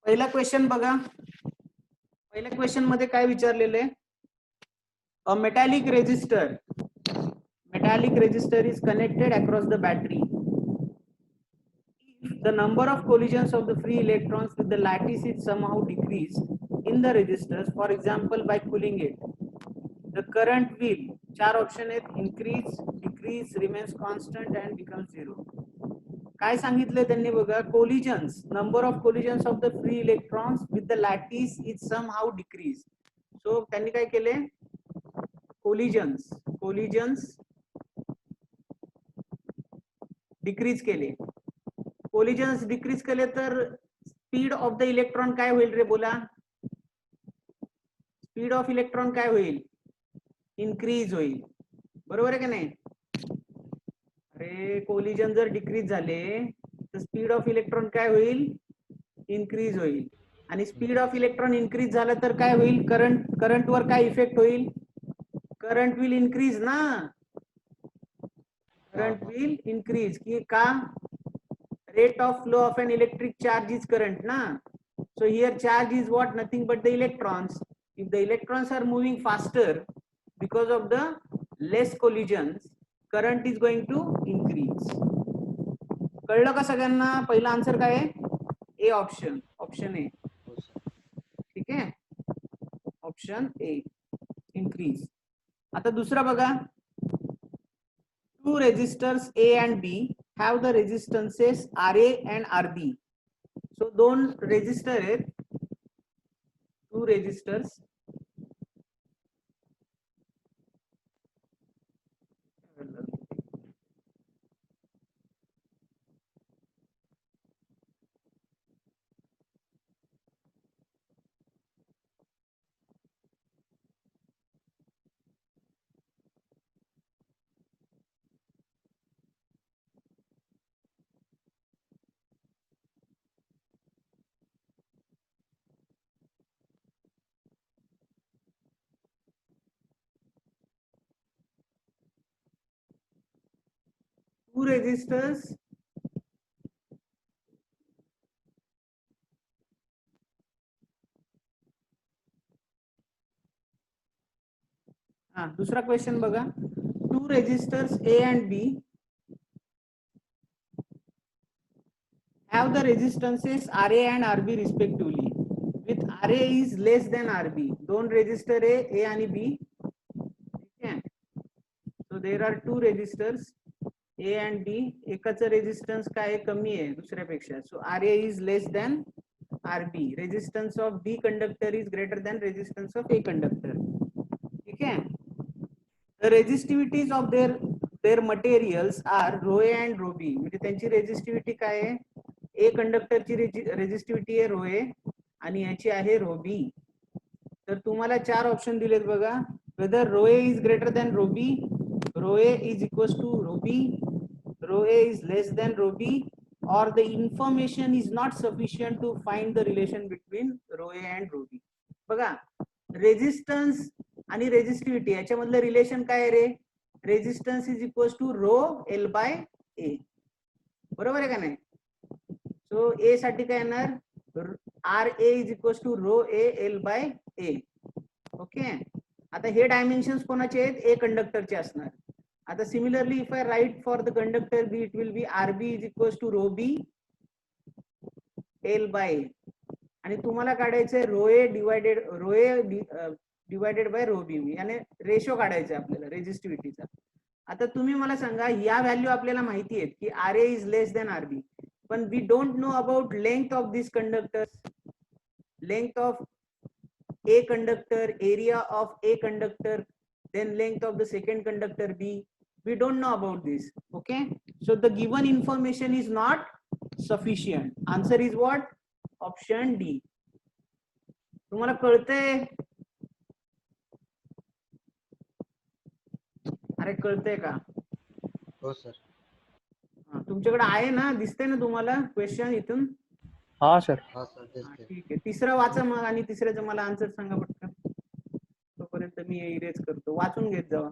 पहिला क्वेश्चन बघा. पहिल्या क्वेश्चन मध्ये काय विचारलेलं आहे? A metallic resistor is connected across the battery. The number of collisions of the free electrons with the lattice is somehow decreased in the resistors, for example by cooling it. The current will, चार option आहेत, increase, decrease, remains constant and becomes zero. काय सांगितले त्यांनी बघा, collisions, number of collisions of the free electrons with the lattice is somehow decrease. So त्यांनी काय केले, collisions decrease केले. कोलिजन्स डिक्रीज केले तर स्पीड ऑफ द इलेक्ट्रॉन काय होईल रे? बोला, स्पीड ऑफ इलेक्ट्रॉन काय होईल? इन्क्रीज होईल. बरोबर आहे का नाही? अरे कोलिजन जर डिक्रीज झाले तर स्पीड ऑफ इलेक्ट्रॉन काय होईल? इन्क्रीज होईल. आणि स्पीड ऑफ इलेक्ट्रॉन इन्क्रीज झालं तर काय होईल? करंटवर काय इफेक्ट होईल? करंट विल इन्क्रीज ना. करंट विल इन्क्रीज की का? Rate of flow of an electric charge is current ना. So here charge is what? Nothing but the electrons. If the electrons are moving faster because of the less collisions, current is going to increase. कळलं का सगळ्यांना? पहिला answer काय आहे? A option A. ठीक आहे, option A, increase. आता दुसरा बघा, two resistors A and B have the resistances R A and R B. So दोन रेजिस्टर आहेत, टू रेजिस्टर्स. Two resistors दूसरा क्वेश्चन बघा, two resistors A and B have the resistances RA and RB respectively with RA is less than RB. दोन resistor आहे A आणि B. ठीक आहे, so there are two resistors A and B. एकाचं resistance काय आहे? कमी आहे दुसऱ्यापेक्षा. So RA is less than RB. Resistance of B conductor is greater than resistance of A conductor. ठीक आहे, the resistivities of their materials are rho A and rho B. म्हणजे त्यांची resistivity काय आहे? ए कंडक्टरची रेजिस्टिव्हिटी आहे रो ए आणि याची आहे रो बी. तर तुम्हाला चार ऑप्शन दिलेत बघा, whether rho A is greater than rho B, rho A is equals to rho B, rho A is less than rho B, और the information is not sufficient to find the relation between rho A and rho B. बघा, resistance आणि resistivity याच्यामधलं relation काय आहे रे? Resistance is equals to rho L by A. बरोबर आहे का नाही? सो ए साठी काय येणार? R A is equals to rho A L by A. Okay, आता हे डायमेन्शन्स कोणाचे आहेत? ए कंडक्टरचे असणार. आता similarly if I write for the conductor B, it will be R B is equals to rho B L by A. आणि तुम्हाला काढायचंय rho A divided by rho B, याने रेशो काढायचा आपल्याला रेजिस्टिव्हिटीचा. आता तुम्ही मला सांगा, या व्हॅल्यू आपल्याला माहिती आहेत की R A is less than R B, पण we don't know about length of these conductors, length of A conductor, area of A conductor, then length of the second conductor B. We don't know about this. Okay, so the given information is not sufficient. Answer is what? Option D. तुम्हाला कळतंय? अरे कळतंय का? हो sir. तुमच्याकडे आहे ना, दिसतंय ना तुम्हाला क्वेश्चन इथून? हा सर. ठीक आहे, तिसरं वाचा मग आणि तिसऱ्याचं मला आन्सर सांगा पटकन. तोपर्यंत मी इरेज करतो, वाचून घेत जावा.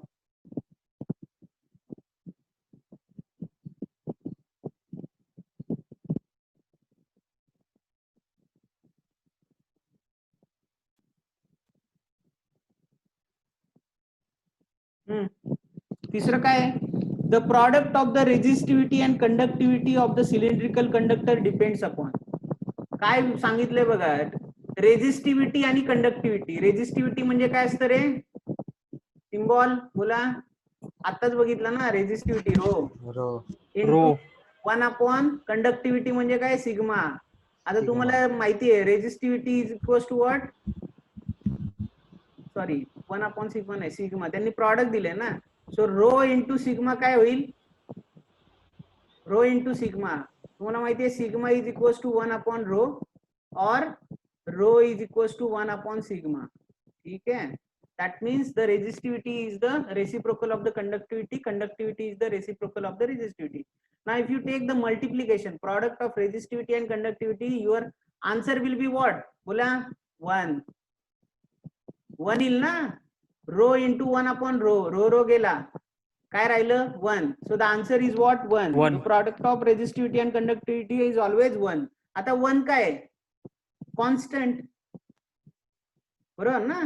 तिसरं काय आहे? The product of the resistivity and conductivity of the cylindrical conductor depends upon. काय सांगितलंय बघा, रेझिस्टिव्हिटी आणि कंडक्टिव्हिटी. रेझिस्टिव्हिटी म्हणजे काय असतं रे? सिम्बॉल बोला, आताच बघितलं ना, रेझिस्टिव्हिटी रो इंटू 1 कंडक्टिव्हिटी म्हणजे काय? सिग्मा. आता तुम्हाला माहिती आहे resistivity is equal to what? Sorry 1/सिग्मा नाही, सिग्मा. त्यांनी प्रॉडक्ट दिले ना. सो रो इंटू सिग्मा काय होईल? Rho into sigma. तुम्हाला माहिती आहे सिग्मा इज इक्वल टू 1/रो और रो इज इक्वल टू 1/सिग्मा. ठीक है. That means the resistivity is the reciprocal of the conductivity. Conductivity is the reciprocal of the resistivity. Now, if you take the multiplication product of resistivity and conductivity, your answer will be what? बोला 1. 1 येईल ना. Rho into 1/रो. Row गेला, काय राहिलं? 1. So the answer is what? 1. The product of resistivity and conductivity is always 1. आता 1 काय? Constant. बरोबर ना.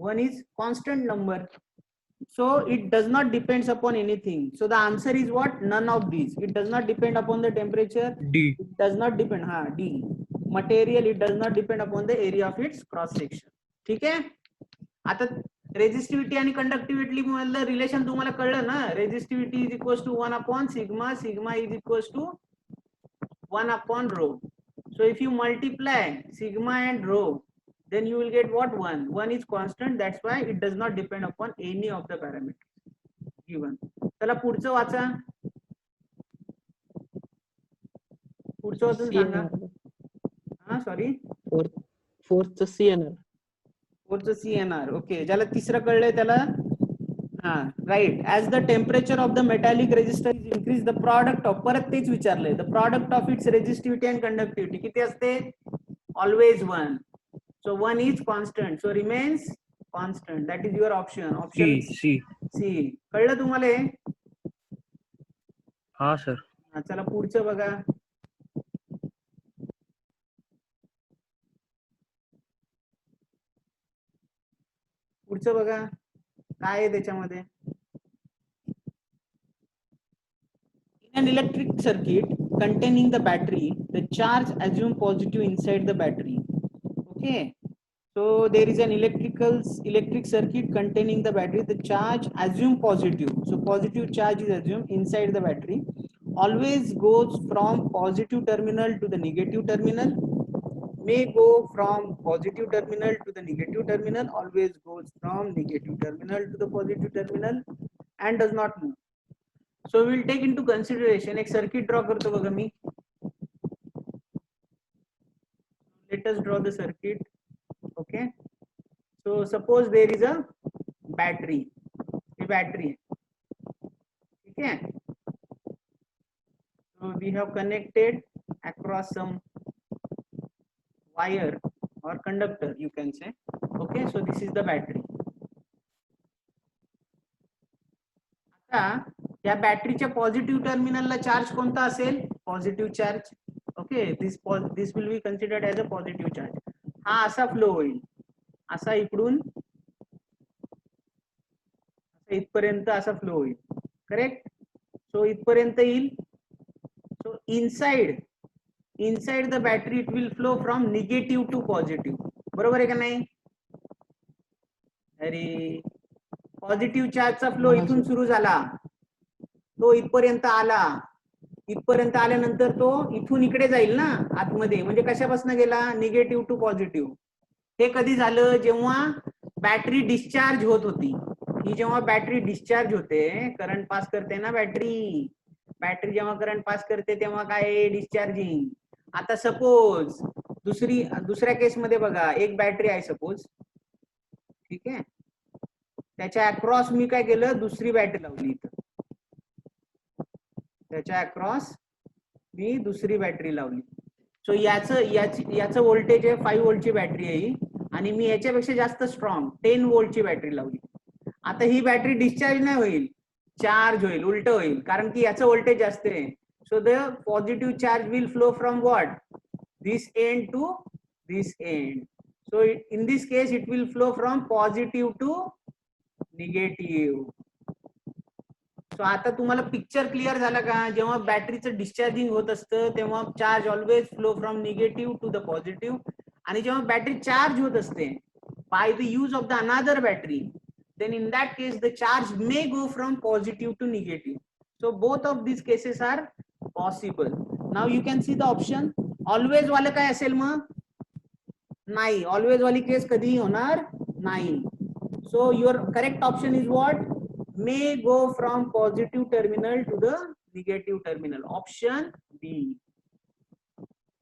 1 is constant number, so it does not depends upon anything. So the answer is what? None of these. It does not depend upon the temperature. D. It does not depend. D. Material. It does not depend upon the area of its cross section. ठीक आहे. आता resistivity आणि conductivity मधलं relation तुम्हाला कळलं ना. Resistivity is equal to 1/सिग्मा. Sigma is equal to 1/रो. So if you multiply sigma and rho, then you will get what? 1. 1 is constant, that's why it does not depend upon any of the parameters given. चला पुढचं वाचा. पुढचं वाचून सांगा. हा sorry, fourth CNR. Fourth CNR. Okay. ज्याला तिसरं कळलंय त्याला हा right. As the temperature of the metallic resistor is increase, the product of, परत तेच विचारलंय, the product of its resistivity and conductivity किती असते? Always 1. So 1 is constant, so remains constant. That is your option. Option C. कळलं तुम्हाला हे? हा sir. चला पुढचं बघा. पुढचं बघा काय आहे त्याच्यामध्ये. In an electric circuit containing the battery, the charge assume positive inside the battery. Okay. So there is an electric circuit containing the battery. The charge assume positive. So positive charge is assumed inside the battery. Always goes from positive terminal to the negative terminal. May go from positive terminal to the negative terminal. Always goes from negative terminal to the positive terminal and does not move. So we will take into consideration. एक circuit draw करतो बघा मी. Let us draw the circuit. Okay. So suppose there is a battery. A battery. Okay. So we have connected across some wire or conductor, you can say. Okay. So this is the battery. आता या बॅटरीच्या positive टर्मिनलला charge कोणता असेल? Positive charge. Okay. This will be considered as a positive charge. हा असा flow होईल, असा इकडून इथपर्यंत असा फ्लो होईल. करेक्ट. सो इथपर्यंत येईल. So inside the battery it will flow from negative to positive. बरोबर आहे का नाही? अरे पॉझिटिव्ह चार्जचा फ्लो इथून सुरू झाला, तो इथपर्यंत आला. इथपर्यंत आल्यानंतर तो इथून इकडे जाईल ना आतमध्ये. म्हणजे कशापासून गेला? Negative to positive. हे कधी झालं? जेव्हा बॅटरी डिस्चार्ज होत होती. ही जेव्हा बॅटरी डिस्चार्ज होते, करंट पास करते ना बॅटरी. बॅटरी जेव्हा करंट पास करते तेव्हा काय? डिस्चार्जिंग. आता सपोज दुसऱ्या केसमध्ये बघा, एक बॅटरी आहे सपोज. ठीक आहे. त्याच्या अक्रॉस मी काय केलं? दुसरी बॅटरी लावली इथं. त्याच्या अक्रॉस मी दुसरी बॅटरी लावली. सो याचं व्होल्टेज आहे 5 व्होल्टची बॅटरी आहे आणि मी याच्यापेक्षा जास्त स्ट्रॉंग 10 व्होल्टची बॅटरी लावली. आता ही बॅटरी डिस्चार्ज नाही होईल, चार्ज होईल, उलट होईल, कारण की याचं व्होल्टेज जास्त आहे. So the positive charge will flow from what? This end to this end. So in this case it will flow from positive to negative. So आता तुम्हाला पिक्चर क्लिअर झाला का? जेव्हा बॅटरीचं डिस्चार्जिंग होत असतं तेव्हा charge always flow from negative to the positive, आणि जेव्हा बॅटरी चार्ज होत असते by the use of the another battery, then in that case the charge may go from positive to negative. So both of these cases are possible. Now you can see the option. Always वाला काय असेल मग? नाही. Always वाली केस कधीही होणार नाही. So your correct option is what? May go from positive terminal to the negative terminal. Option B.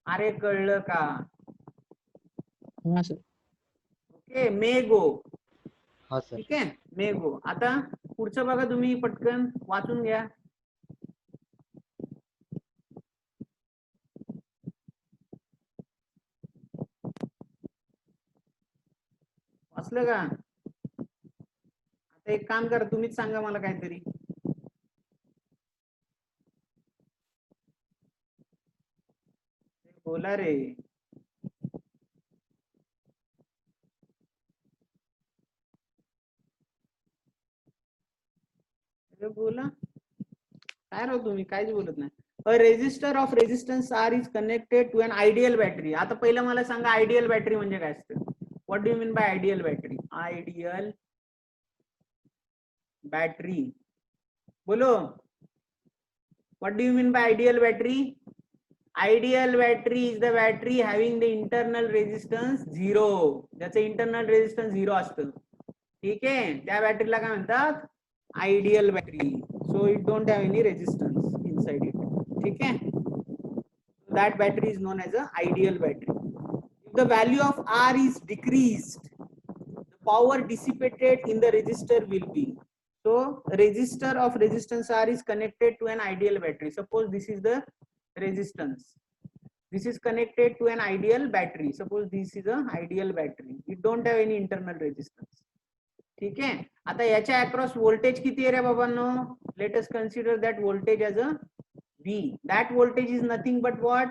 अरे कळलं का? हा सर. ओके, मे गो. हा सर. ठीक आहे, मे गो. आता पुढचं बघा तुम्ही, पटकन वाचून घ्या. वाचलं का? आता एक काम करा, तुम्हीच सांगा मला काहीतरी. बोला रे. बोला काय राव, तुम्ही काहीच बोलत नाही. A resistor of resistance R is connected to an ideal battery. आता पहिलं मला सांगा आयडियल बॅटरी म्हणजे काय असतं? What do you mean by ideal battery? Ideal battery बोलो. What do you mean by ideal battery? Ideal battery is the battery having the internal resistance 0. ज्याचं internal resistance 0 असतं. ठीक आहे, त्या बॅटरीला काय म्हणतात? Ideal battery. So it don't have any resistance inside it. ठीक आहे, that battery is known as a ideal battery. If the value of R is decreased, the power dissipated in the resistor will be. So resistor of resistance R is connected to an ideal battery. Suppose this is the resistance, this is connected to an ideal battery. Suppose this is a ideal battery, it don't have any internal resistance. ठीक आहे, आता याच्या across voltage किती आहे रे बाबांनो? Let us consider that voltage as a V. That voltage is nothing but what?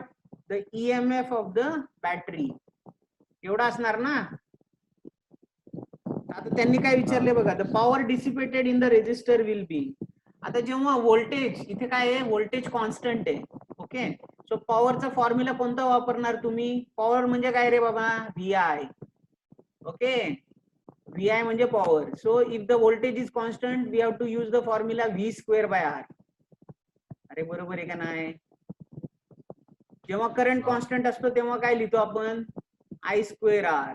The EMF of the battery. एवढा असणार ना? आता त्यांनी काय विचारले बघा, the power dissipated in the resistor will be. आता जेव्हा व्होल्टेज, इथे काय आहे? व्होल्टेज कॉन्स्टंट आहे. ओके, सो पॉवरचा फॉर्म्युला कोणता वापरणार तुम्ही? पॉवर म्हणजे काय रे बाबा? VI. ओके, VI म्हणजे power. So if the voltage is constant we have to use the formula V square by R. अरे बरोबर आहे का नाही? जेव्हा करंट कॉन्स्टंट असतो तेव्हा काय लिहितो आपण? I square R.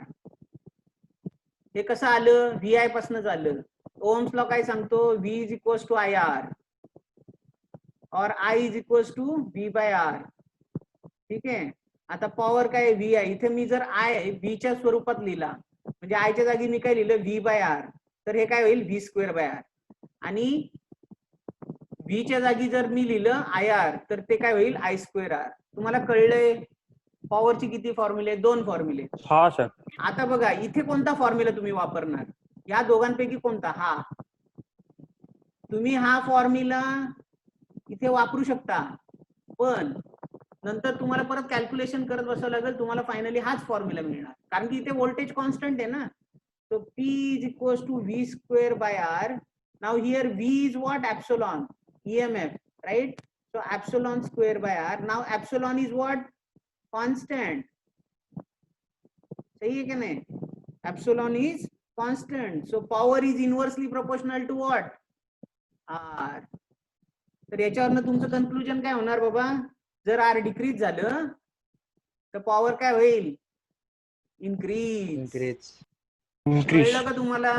हे कसं आलं? VI पासूनच आलं. ओम्स लॉ काय सांगतो? V is equals to IR और I is equals to V by R. ठीक आहे, आता पॉवर काय? VI. इथे मी जर I V च्या स्वरूपात लिहिला, म्हणजे I च्या जागी मी काय लिहिलं? V बाय R, तर हे काय होईल? V square by R. आणि V च्या जागी जर मी लिहिलं IR, तर ते काय होईल? I square R. तुम्हाला कळलंय? पॉवरची किती फॉर्म्युले? 2 फॉर्म्युले. हा सर. आता बघा, इथे कोणता फॉर्म्युला तुम्ही वापरणार? या दोघांपैकी कोणता? हा. तुम्ही हा फॉर्म्युला इथे वापरू शकता, पण नंतर तुम्हाला परत कॅल्क्युलेशन करत बसावं लागेल. तुम्हाला फायनली हाच फॉर्म्युला मिळणार, कारण की इथे व्होल्टेज कॉन्स्टंट आहे ना. So P is equals to V square by R. Now here V is what? Epsilon, EMF, right? So epsilon square by R. Now epsilon is what? Constant. सही है क्या नहीं? Epsilon is constant. So power is inversely proportional to what? R. तर याच्यावरनं तुमचं conclusion काय होणार बाबा? जर R डिक्रीज झालं तर पॉवर काय होईल? इन्क्रीज. कळलं का तुम्हाला?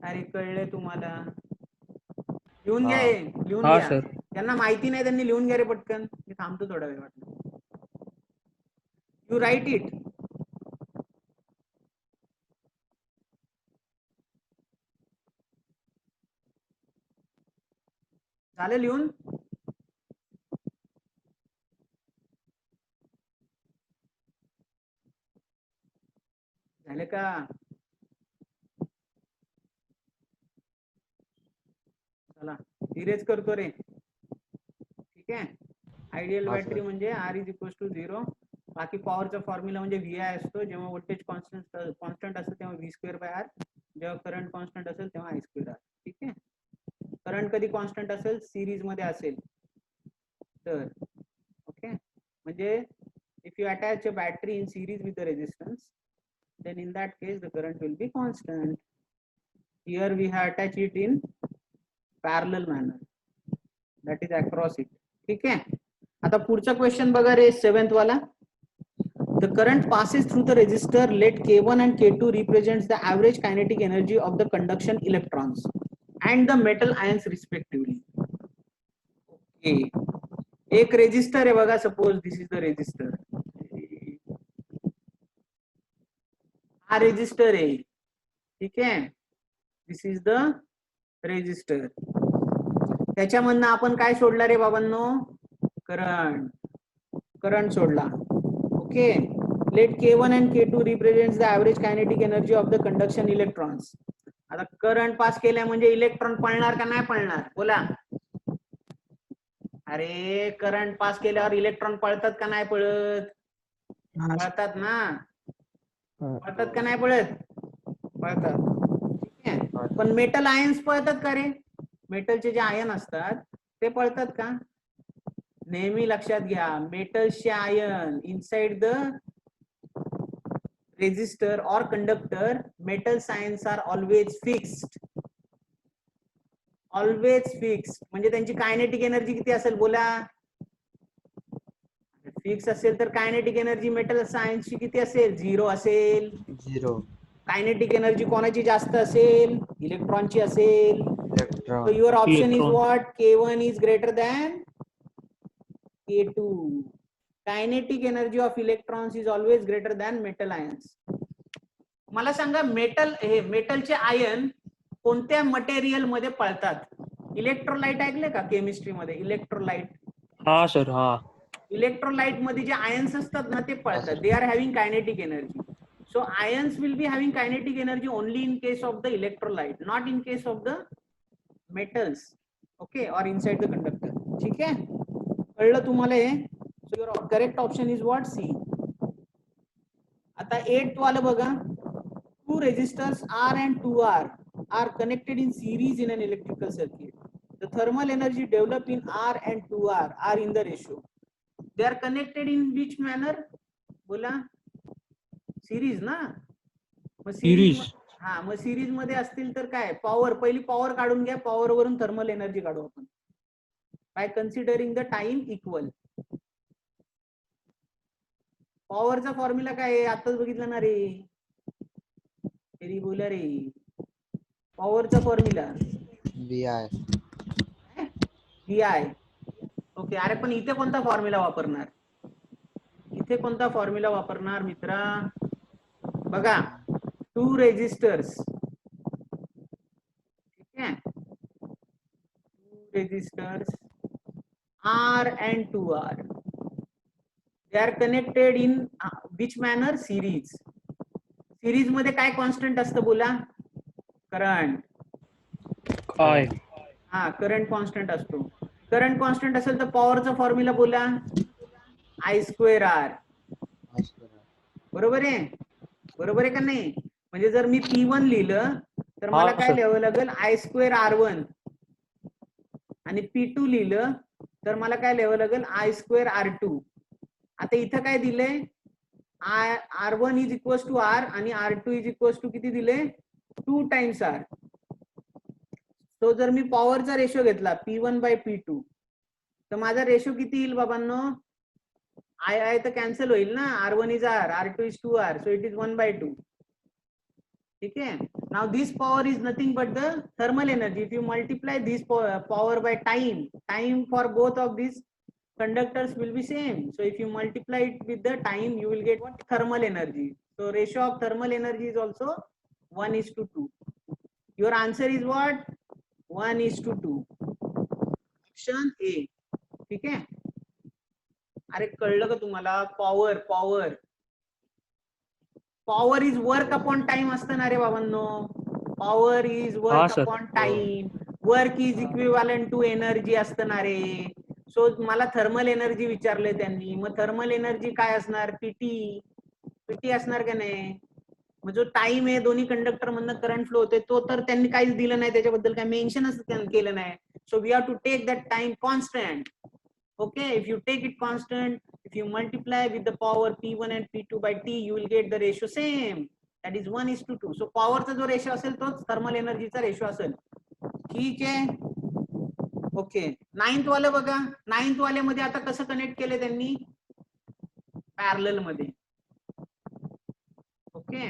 अरे कळलंय तुम्हाला? लिहून घ्या, लिहून घ्या. त्यांना माहिती नाही त्यांनी लिहून घ्या रे पटकन. मी थांबतो थोडा वेळ वाटलं. You write it. झालं लिहून? झालं का? चला इरेज करतो रे. ठीक आहे, आयडियल बॅटरी म्हणजे R इज इक्वल टू 0. बाकी पॉवरचा फॉर्म्युला म्हणजे VI असतो. जेव्हा व्होल्टेज कॉन्स्टंट असतं तेव्हा V स्क्वेअर बाय R. जेव्हा करंट कॉन्स्टंट असेल तेव्हा I स्क्वेअर R. ठीक आहे. करंट कधी कॉन्स्टंट असेल, सिरीज मध्ये असेल तर. ओके, म्हणजे if you attach a battery in series with the resistance, then in that case the current will be constant. Here we have attached it in parallel manner, that is across it. ठीक आहे. आता पुढचा question बघा रे, 7th वाला. The current passes through the resistor. Let K1 and K2 represents the average kinetic energy of the conduction electrons and the metal ions respectively. Okay. एक resistor आहे बघा, suppose this is the resistor. हा resistor आहे, ठीक आहे. This is the resistor. त्याच्यामधनं आपण काय सोडला रे बाबांनो? करंट सोडला. Okay. Let K1 and K2 represents the average kinetic energy of the conduction electrons. आता करंट पास केल्या म्हणजे इलेक्ट्रॉन पळणार का नाही पळणार? बोला. अरे करंट पास केल्यावर इलेक्ट्रॉन पळतात का नाही पळत? पळतात ना. पळतात का नाही पळत? पळतात. ठीक आहे. पण मेटल आयन्स पळतात का रे? मेटलचे जे आयन असतात ते पळतात का? नेहमी लक्षात घ्या, मेटल्सचे आयन इनसाइड द रेजिस्टर और conductor, metal ions are always fixed. Always fixed म्हणजे त्यांची कायनेटिक एनर्जी किती असेल? बोला. फिक्स असेल तर कायनेटिक एनर्जी मेटल आयन्सची किती असेल? 0 असेल. 0. कायनेटिक एनर्जी कोणाची जास्त असेल? इलेक्ट्रॉनची असेल. Electron. So your option is Electron. what? K1 is greater than K2. Kinetic energy of electrons is always greater than metal ions. मला सांगा, मेटलचे आयन कोणत्या मटेरियल मध्ये पळतात? इलेक्ट्रोलाइट ऐकले का केमिस्ट्री मध्ये? इलेक्ट्रोलाइट. हा सर, हा. इलेक्ट्रोलाइट मध्ये जे आयन्स असतात ना ते पळतात. They are having kinetic energy. So ions will be having kinetic energy only in case of the electrolyte, not in case of the metals. Okay, or inside the conductor. ठीक आहे, कळलं तुम्हाला हे? So your correct option is what? C. आता 8th वाला बघा. Two resistors R and 2R are connected in series in an electrical circuit. The thermal energy developed in R and 2R are in the ratio. They are connected in which manner? बोला. Series ना. मग series. हा, मग series मध्ये असतील तर काय? Power, पहिली पॉवर काढून घ्या. पॉवर वरून थर्मल एनर्जी काढू आपण by considering the time equal. पॉवरचा फॉर्म्युला काय आहे? आताच बघितलं ना रे. तरी बोला रे. पॉवरचा फॉर्म्युला VI. VI. ओके. अरे पण इथे कोणता फॉर्म्युला वापरणार? इथे कोणता फॉर्म्युला वापरणार मित्रा? बघा, 2 resistors. ठीक आहे. 2 resistors R and 2R. They are connected in which manner? Series. Series मध्ये काय कॉन्स्टंट असतं? बोला. करंट. काय? हा, करंट कॉन्स्टंट असतो. करंट कॉन्स्टंट असेल तर पॉवरचा फॉर्म्युला बोला. I²R. बरोबर आहे? बरोबर आहे का नाही? म्हणजे जर मी P1 लिहिलं तर मला काय लिहावं लागेल? I²R1. आणि P2 लिहिलं तर मला काय लिहावं लागेल? I²R2. आता इथं काय दिलंय? R1 is equals to R आणि R2 इज इक्वल्स टू किती दिले? 2 times R. तो जर मी पॉवरचा रेशो घेतला P1/P2 तर माझा रेशो किती येईल बाबांनो? I तर कॅन्सल होईल ना. R1 is R, R2 is 2R, so it is 1/2. ठीक आहे. Now this power is nothing but the thermal energy. If you multiply this power by time for both of this conductors will be same. So if you multiply it with the time, you will get what? Thermal energy. So ratio of thermal energy is also 1:2. Your answer is what? 1:2. Option A. ठीक आहे. अरे कळलं का तुम्हाला? Power is work upon time असतं ना रे बाबांनो. Power is work upon time. Work is equivalent to energy असतं ना रे. सो मला थर्मल एनर्जी विचारले त्यांनी. मग थर्मल एनर्जी काय असणार? पीटी असणार का नाही? मग जो टाइम आहे दोन्ही कंडक्टर मधनं करंट फ्लो होते तो तर त्यांनी काहीच दिलं नाही, त्याच्याबद्दल काही मेन्शनच केलं नाही. So we have to take that time constant. Okay, if you take it constant, if you multiply with the power P1 and P2 by T, you will get the ratio same. That is 1:2. So power चा जो ratio असेल तोच thermal एनर्जीचा ratio असेल. ठीक आहे. Okay, 9th वाले बघा. 9th वाले मध्ये आता कसं कनेक्ट केले त्यांनी, पॅरलल मध्ये. ओके,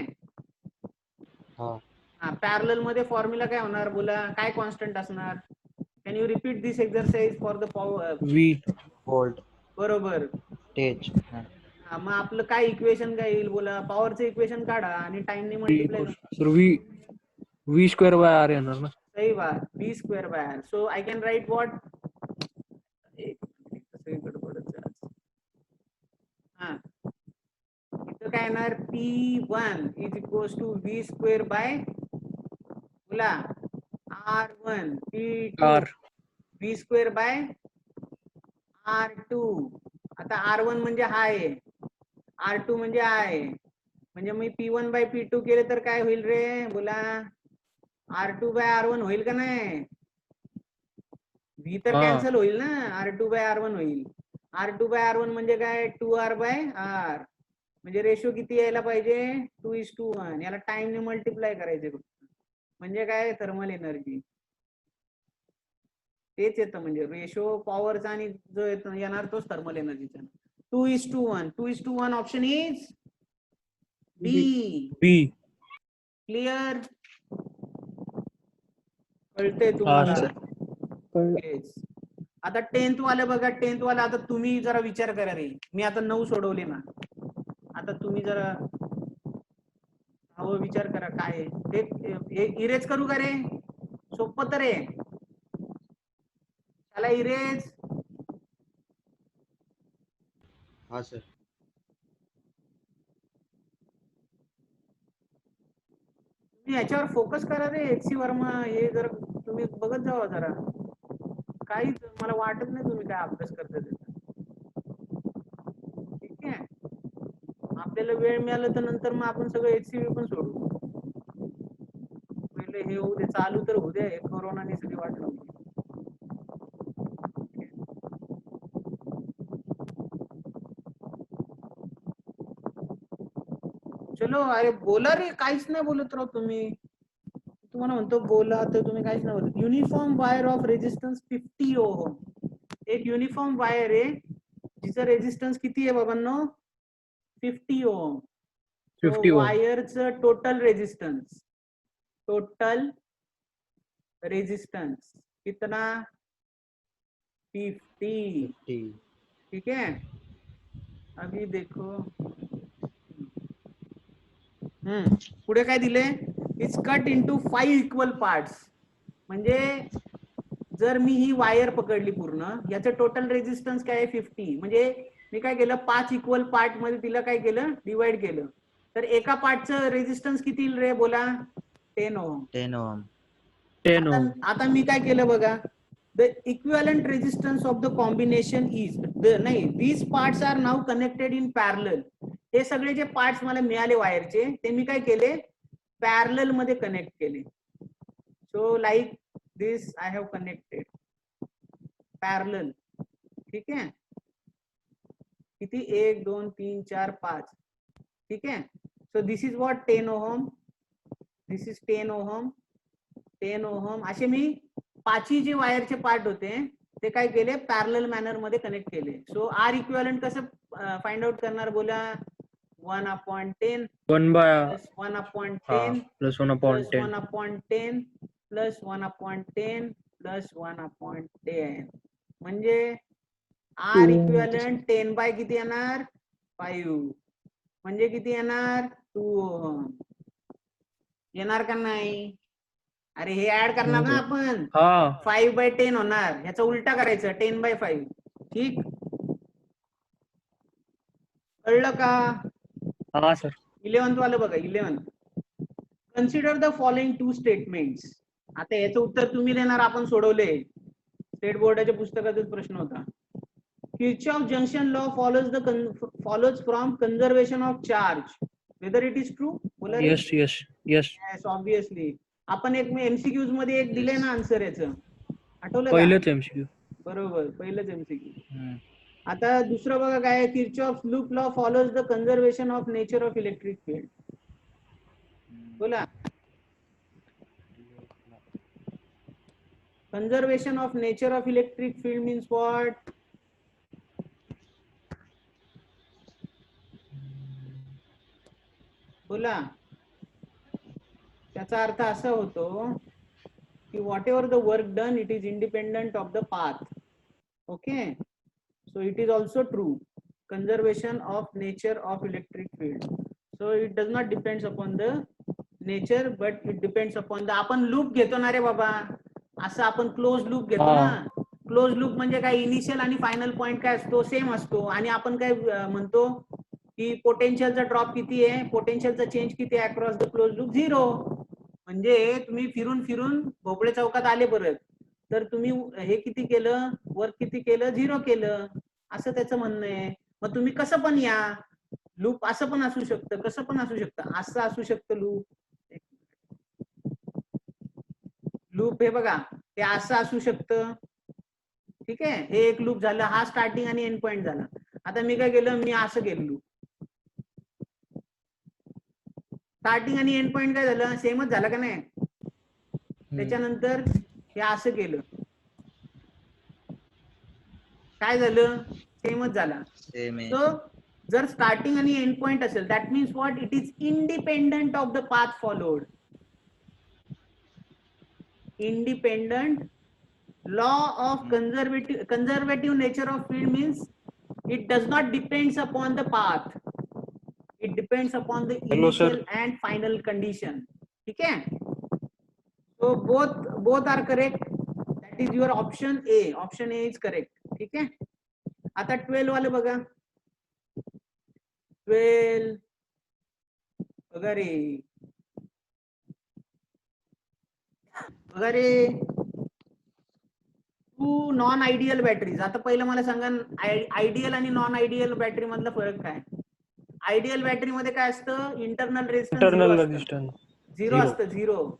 पॅरलल मध्ये फॉर्म्युला काय होणार बोला, काय कॉन्स्टंट असणार? Can you repeat this exercise for the power? V. Volt बरोबर. टेज. मग आपलं काय इक्वेशन काय येईल बोला, पॉवरचं इक्वेशन काढा आणि टाइमने मल्टिप्लाय करा. Sir V square by R येणार ना. सही बात, V square by R. So I can write what? हा, इथं काय येणार, P1 is equals to V square by बोला R1, P2 R. V square by R2. आता R1 म्हणजे हा आहे, R2 म्हणजे हा आहे, म्हणजे मी P1 by P2 केले तर काय होईल रे बोला, R2 by R1 होईल का नाही? V तर कॅन्सल होईल ना, R2 by R1 होईल. R2 by R1 म्हणजे काय, 2R by R. म्हणजे रेशो किती यायला पाहिजे, 2:1. याला टाइमने मल्टिप्लाय करायचे म्हणजे काय, थर्मल एनर्जी. तेच येतं म्हणजे रेशो पॉवरचा आणि जो येणार तोच थर्मल एनर्जीचा. 2:1. 2:1 ऑप्शन इज बी. क्लिअर? कळतंय तुम्हाला? आता 10th वाले बघा, 10th वाला आता तुम्ही जरा विचार करा रे. मी आता 9 सोडवले ना, आता तुम्ही जरा विचार करा काय हे इरेज करू का रे? सोपं तर आहे. त्याला इरेज. हा सर. तुम्ही याच्यावर फोकस करा रे, HC वर्मा हे जर तुम्ही बघत जावा जरा. काहीच मला वाटत नाही तुम्ही काय अभ्यास करता त्याचा. ठीक आहे, आपल्याला वेळ मिळाला तर नंतर मग आपण सगळं HCV पण सोडू. पहिले हे होऊ दे, चालू तर होऊ दे. हे कोरोनाने सगळी वाट लावली. चलो, अरे बोला रे, काहीच नाही बोलत राव तुम्ही. तुम्हाला म्हणतो बोला तर तुम्ही काहीच नाही बोलत. Uniform wire of resistance 50 ohm. एक युनिफॉर्म वायर आहे जिचं रेजिस्टन्स किती आहे बाबांनो, 50 ओहम. 50 ओहम. वायरचं टोटल रेजिस्टन्स कितना, 50. ठीक है, अभी देखो. पुढे काय दिले, it's cut into 5 equal parts. म्हणजे जर मी ही वायर पकडली पूर्ण, याचं टोटल रेजिस्टन्स काय आहे 50. म्हणजे मी काय केलं, 5 इक्वल पार्ट मध्ये तिला काय केलं, डिवाइड केलं. तर एका पार्टचं रेजिस्टन्स किती येईल रे बोला, 10 ओहम. 10 ओहम. 10 ओहम. आता मी काय केलं बघा, the equivalent resistance of the combination is नाही, these parts are now connected in parallel. हे सगळे जे पार्ट्स मला मिळाले वायरचे, ते मी काय केले, पॅरलल मध्ये कनेक्ट केले. So like this I have connected parallel. ठीक आहे, किती, 1 2 3 4 5. ठीक आहे, so this is what 10 ohm, this is 10 ohm, 10 ohm. असे मी 5ही जे वायरचे पार्ट होते ते काय केले, पॅरलल मॅनर मध्ये कनेक्ट केले. सो आर इक्विव्हॅलंट कसं फाइंड आउट करणार बोला, 1/10 plus 1/10 plus 1/10 plus 1/10 plus 1/10 plus 1/10. म्हणजे आर इक्विव्हॅलंट 10 बाय किती येणार, 5. म्हणजे किती येणार, 2 ओहम. येणार का नाही? अरे हे ऍड करणार ना आपण, 5/10 होणार. ह्याचा उलटा करायचं, 10/5. ठीक, कळलं का? हा सर. 11th वालं बघा, 11. Consider the following 2 statements. आता याचं उत्तर तुम्ही देणार, आपण सोडवले. स्टेट बोर्डाच्या पुस्तकातच प्रश्न होता. Kirchhoff junction law follows from conservation of charge whether it is true? बोला रे. Yes yes yes. Yes obviously. आपण एक एमसीक्यूज मध्ये एक दिले ना आन्सर याचं, आठवलं का? पहिलेच MCQ. बरोबर, पहिलंच एमसीक्यू. आता दुसरं बघा काय, Kirchhoff loop law follows the conservation of nature of electric field. बोला. Conservation of nature of electric field means what? बोला. त्याचा अर्थ असा होतो की what ever the work done it is independent of the path. Okay, so it is also true. Conservation of nature of electric field. So it does not depends upon the nature, but it depends upon the. आपण loop घेतो ना रे बाबा, असं आपण close loop घेतो ना. Close loop म्हणजे काय, इनिशियल आणि फायनल पॉइंट काय असतो, सेम असतो. आणि आपण काय म्हणतो की पोटेन्शियलचा ड्रॉप किती आहे, पोटेन्शियलचा चेंज किती आहे अक्रॉस द क्लोज लूप, 0. म्हणजे तुम्ही फिरून फिरून भोपळे चौकात आले परत, तर तुम्ही हे किती केलं, वर्क किती केलं, 0 केलं, असं त्याचं म्हणणं आहे. मग तुम्ही कसं पण या, लूप असं पण असू शकतं, कसं पण असू शकतं, असं असू शकतं लूप. लूप हे बघा, हे असं असू शकतं. ठीक आहे, हे एक लूप झालं, हा स्टार्टिंग आणि एंड पॉइंट झाला. आता मी काय केलं, मी असं केलं लूप. स्टार्टिंग आणि एंड पॉइंट काय झालं, सेमच झालं का नाही. त्याच्यानंतर हे असं केलं, काय झालं, सेमच झाला. सो जर स्टार्टिंग आणि एंड पॉइंट असेल, that means what, it is independent of the path followed. Independent law of conservative nature of field means it does not depends upon the path, it depends upon the initial and final condition. ठीक है, so both are correct. That is your option A. Option A is correct. ठीक है. आता 12 वाले बघा. 12 बघा रे, अरे 2 non ideal batteries. आता पहिलं मला सांगा, आयडियल आणि नॉन आयडियल बॅटरी मधला फरक काय. आयडियल बॅटरी मध्ये काय असतं, इंटरनल रेजिस्टन्स 0 असतं, 0.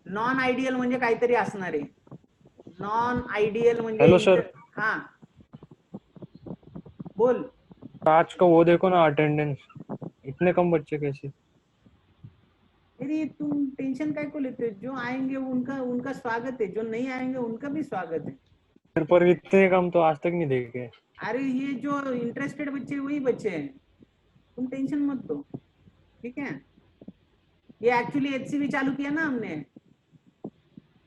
नॉन आयडियल म्हणजे काहीतरी असणार आहे. नॉन आयडियल म्हणजे, हेलो सर. हा बोल. आज का वो देखो ना, अटेंडेंस इतने कम बच्चे कैसे. अरे तुम टेंशन काय को लेते हो, जो आएंगे उनका स्वागत है, जो नहीं आएंगे उनका भी स्वागत है. पर इतने कम तो आज तक नहीं देखे. अरे ये जो इंटरेस्टेड बच्चे वही बच्चे हैं, तुम टेंशन मत लो. ठीक है, ये एक्चुअली HCV चालू किया ना हमने,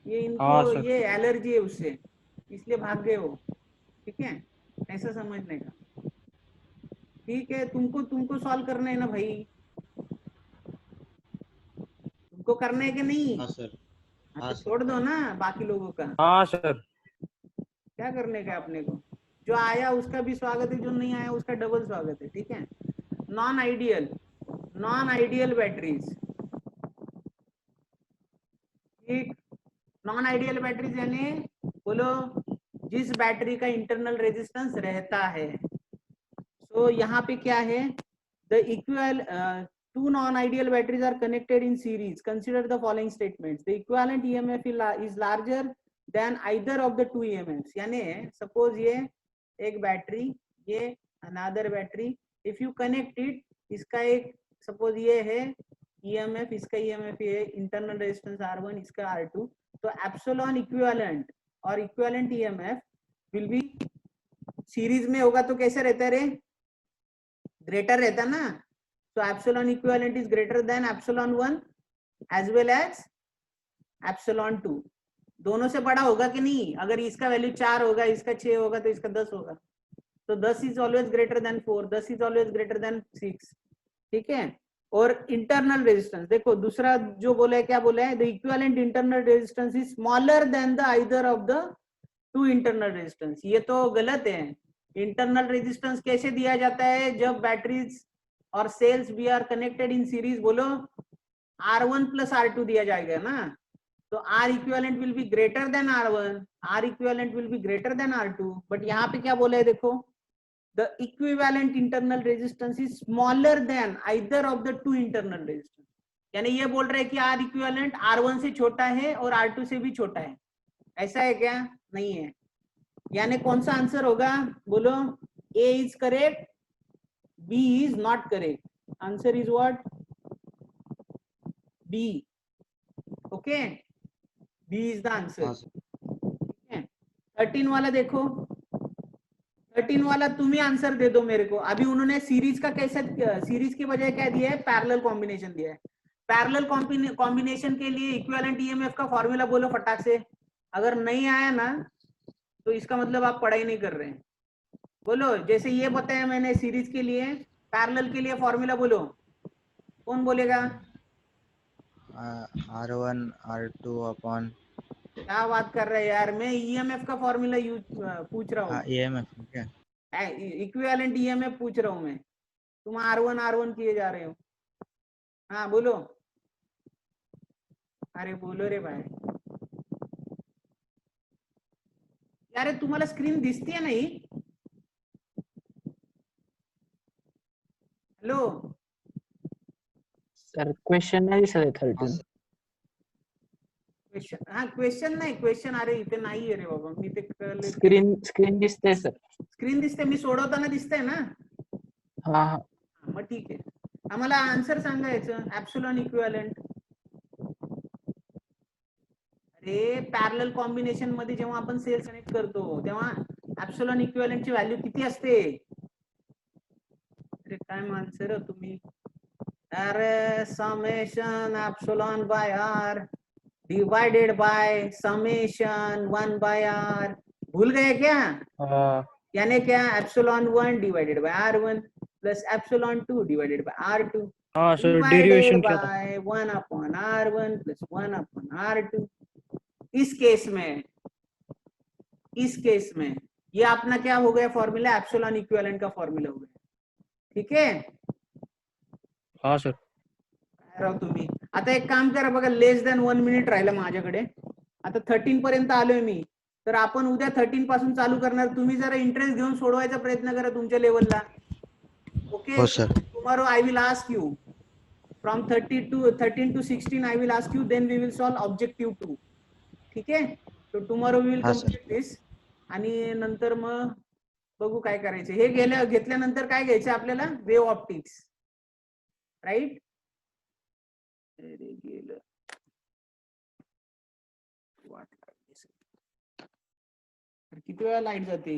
ये इनको ये एलर्जी है उससे, इसलिए भाग गए हो. ठीक है, ऐसा समझने का. ठीक है, तुमको सॉल्व करना है ना भाई, तुमको करना है कि नहीं. हाँ सर. हाँ, छोड़ दो ना बाकी लोगों का. हाँ सर. क्या करने का अपने को, जो आया उसका भी स्वागत है, जो नहीं आया उसका डबल स्वागत है. ठीक है. Non ideal batteries. ठीक, नॉन आइडियल बैटरीज यानी बोलो जिस बैटरी का इंटरनल रेजिस्टेंस रहता है. सो यहाँ पे क्या है, the equal two non-ideal batteries are connected in series. Consider the following statements. The equivalent EMF is larger than either of the two EMFs. यानी suppose ये एक बैटरी, ये another battery, if you connect it, इसका एक suppose ये है EMF, इसका EMF ये है, internal resistance R1, इसका R2, तो epsilon equivalent और equivalent EMF will be series में होगा तो कैसे रहता है रे, greater रहता ना. So epsilon equivalent is greater than epsilon 1 as well as epsilon 2. दोनों से बड़ा होगा कि नहीं. अगर इसका वैल्यू 4 होगा, इसका 6 होगा, तो इसका 10 होगा. तो 10 is always greater than 4, 10 is always greater than 6. ठीक है. और इंटरनल रेजिस्टेंस देखो, दूसरा जो बोला है, क्या बोला है, the equivalent internal resistance is smaller than the either of the two internal resistance. ये तो गलत है. इंटरनल रेजिस्टेंस कैसे दिया जाता है, जब बैटरीज और सेल्स भी आर कनेक्टेड इन सीरीज. बोलो R1 प्लस R2 दिया जाएगा ना, तो R equivalent will be greater than R1, R equivalent will be greater than R2. But यहाँ पे क्या बोला है देखो, the equivalent internal resistance is smaller than either of the two internal resistance. यानी ये बोल रहे हैं कि R इक्विवेलेंट R1 से छोटा है और R2 से भी छोटा है, ऐसा है क्या? नहीं है। यानी कौन सा आंसर होगा? बोलो। A is correct, B is not correct. Answer is what? B. Okay, B is the answer. हाँ सर 13 वाला देखो, 13 वाला तुम ही आंसर दे दो मेरे को। अभी उन्होंने सीरीज का कैसे, सीरीज के बजाय क्या दिया है? पैरेलल कॉम्बिनेशन दिया है। पैरेलल कॉम्बिनेशन के लिए इक्विवेलेंट ईएमएफ का फॉर्मूला बोलो फटाक से। अगर नहीं आया ना तो इसका मतलब आप पढ़ाई नहीं कर रहे हैं। बोलो, जैसे ये बताया मैंने सीरीज के लिए, पैरेलल के लिए फॉर्मूला बोलो। कौन बोलेगा? R1 R2 अपॉन क्या बात कर रहे हैं यार, मैं ईएमएफ का फॉर्मूला यूज पूछ रहा हूँ, EMF क्या? इक्विवेलेंट ईएमएफ पूछ रहा हूँ मैं। तुम R1 किए जा रहे हो। हाँ बोलो, अरे बोलो रे भाई। यार तुम्हाला स्क्रीन दिसते नाही? हॅलो सर क्वेश्चन नाही दिसत आहे हाँ 13. सर क्वेश्चन, हा क्वेश्चन नाही, क्वेश्चन अरे इथे नाही आहे रे बाबा, मी ते स्क्रीन दिसते सर. स्क्रीन दिसते, मी सोडवताना दिसतंय ना? हा हा. मग ठीक आहे, आम्हाला आन्सर सांगायचं ऍप्सिलॉन इक्विव्हॅलेंट. अरे पॅरलल कॉम्बिनेशन मध्ये जेव्हा आपण सेल्स कनेक्ट करतो तेव्हा ऍप्सिलॉन इक्विव्हॅलेंट ची व्हॅल्यू किती असते? अरे काय माणसं रे तुम्ही. अरे summation epsilon by R divided by summation 1 by R, भूल गए क्या? हाँ यानी क्या? Epsilon 1 divided by R1 plus epsilon 2 divided by R2 हाँ सर, डिवाइडेड डेरिवेशन क्या था? By 1 upon R1 plus 1 upon R2। इस केस में ये अपना क्या हो गया फॉर्मूला? एप्सिलॉन इक्विवेलेंट का फॉर्मूला हो गया। ठीक है, हाँ सर. राव तुम्ही आता एक काम करा बघा, लेस दॅन 1 मिनिट राहिलं माझ्याकडे, आता 13 पर्यंत आलोय मी, तर आपण उद्या 13 पासून चालू करणार। तुम्ही जरा इंटरेस्ट घेऊन सोडवायचा प्रयत्न करा तुमच्या लेवलला. ओके, हो sir tomorrow I will ask you from 13 to 16 I will ask you, then we will solve objective 2. ठीक आहे, तो टुमारो वी विल हाँ सर कम्प्लीट दिस, आणि नंतर मग बघू काय करायचं। हे घेतल्यानंतर काय घ्यायचं आपल्याला? Wave optics, right? गेलं किती वेळा लाईट जाते?